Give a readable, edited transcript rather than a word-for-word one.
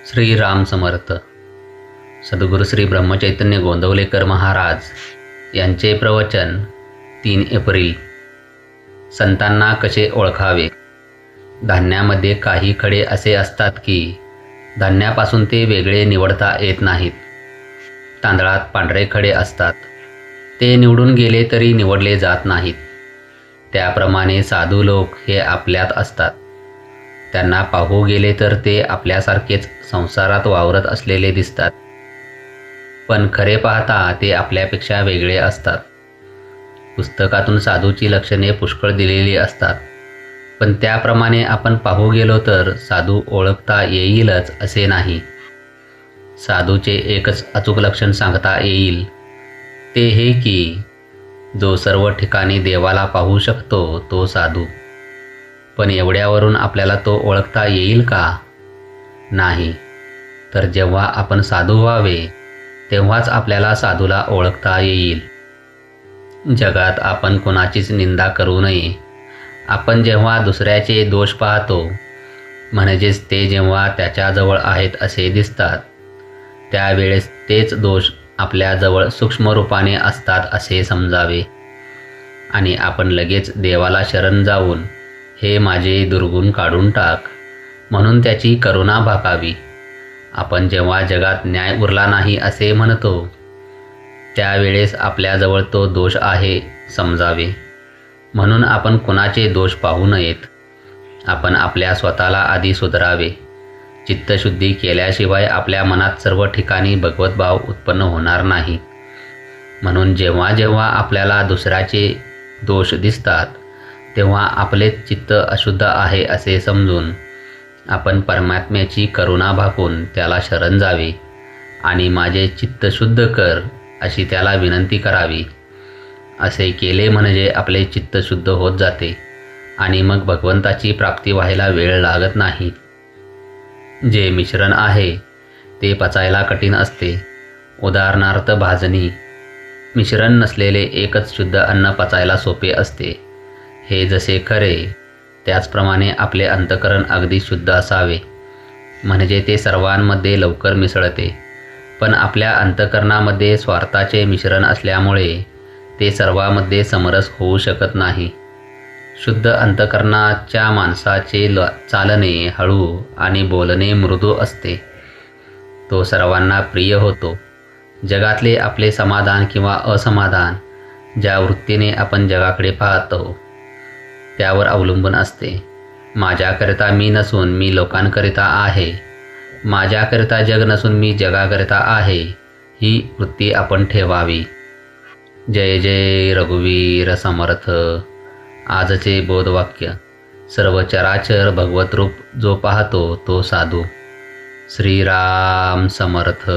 श्रीराम समर्थ. सद्गुरू श्री ब्रह्मचैतन्य गोंदवलेकर महाराज यांचे प्रवचन 3 एप्रिल. संतांना कसे ओळखावे. धान्यामध्ये काही खडे असे असतात की धान्यापासून ते वेगळे निवडता येत नाहीत. तांदळात पांढरे खडे असतात, ते निवडून गेले तरी निवडले जात नाहीत. त्याप्रमाणे साधू लोक हे आपल्यात असतात. त्यांना पाहू गेले तर ते आपल्यासारखेच संसारात वावरत असलेले दिसतात, पण खरे पाहता ते आपल्यापेक्षा वेगळे असतात. पुस्तकातून साधूची लक्षणे पुष्कळ दिलेली असतात, पण त्याप्रमाणे आपण पाहू गेलो तर साधू ओळखता येईलच असे नाही. साधूचे एकच अचूक लक्षण सांगता येईल, ते हे की जो सर्व ठिकाणी देवाला पाहू शकतो तो साधू. पण एवढ्यावरून आपल्याला तो ओळखता येईल का? नाही. तर जेव्हा आपण साधू व्हावे तेव्हाच आपल्याला साधूला ओळखता येईल. जगात आपण कोणाचीच निंदा करू नये. आपण जेव्हा दुसऱ्याचे दोष पाहतो, म्हणजेच ते जेव्हा त्याच्याजवळ आहेत असे दिसतात, त्यावेळेस तेच दोष आपल्याजवळ सूक्ष्म रूपाने असतात असे समजावे आणि आपण लगेच देवाला शरण जाऊन हे माझे दुर्गुण काढून टाक म्हणून त्याची करुणा भाकावी. आपण जेव्हा जगात न्याय उरला नाही असे म्हणतो, त्यावेळेस आपल्याजवळ तो दोष आहे समजावे. म्हणून आपण कुणाचे दोष पाहू नयेत. आपण आपल्या स्वतःला आधी सुधारावे. चित्तशुद्धी केल्याशिवाय आपल्या मनात सर्व ठिकाणी भगवत भाव उत्पन्न होणार नाही. म्हणून जेव्हा जेव्हा आपल्याला दुसऱ्याचे दोष दिसतात, तेव्हा आपले चित्त अशुद्ध आहे असे समजून आपण परमात्म्याची करुणा भाकून त्याला शरण जावे आणि माझे चित्त शुद्ध कर अशी त्याला विनंती करावी. असे केले म्हणजे आपले चित्त शुद्ध होत जाते आणि मग भगवंताची प्राप्ती व्हायला वेळ लागत नाही. जे मिश्रण आहे ते पचायला कठीण असते. उदाहरणार्थ भाजणी. मिश्रण नसलेले एकच शुद्ध अन्न पचायला सोपे असते. हे जसे खरे, त्याचप्रमाणे आपले अंतःकरण अगदी शुद्ध असावे, म्हणजे ते सर्वांमध्ये लवकर मिसळते. पण आपल्या अंतःकरणामध्ये स्वार्थाचे मिश्रण असल्यामुळे ते सर्वांमध्ये समरस होऊ शकत नाही. शुद्ध अंतःकरणाच्या माणसाचे चालणे हळू आणि बोलणे मृदू असते. तो सर्वांना प्रिय होतो. जगातले आपले समाधान किंवा असमाधान ज्या वृत्तीने आपण जगाकडे पाहतो त्यावर अवलंबून असते. माझ्याकरिता मी नसून मी लोकांकरिता आहे, माझ्याकरिता जग नसून मी जगाकरिता आहे, ही वृत्ती आपण ठेवावी. जय जय रघुवीर समर्थ. आजचे बोधवाक्य. सर्व चराचर भगवत रूप जो पाहतो तो साधू. श्रीराम समर्थ.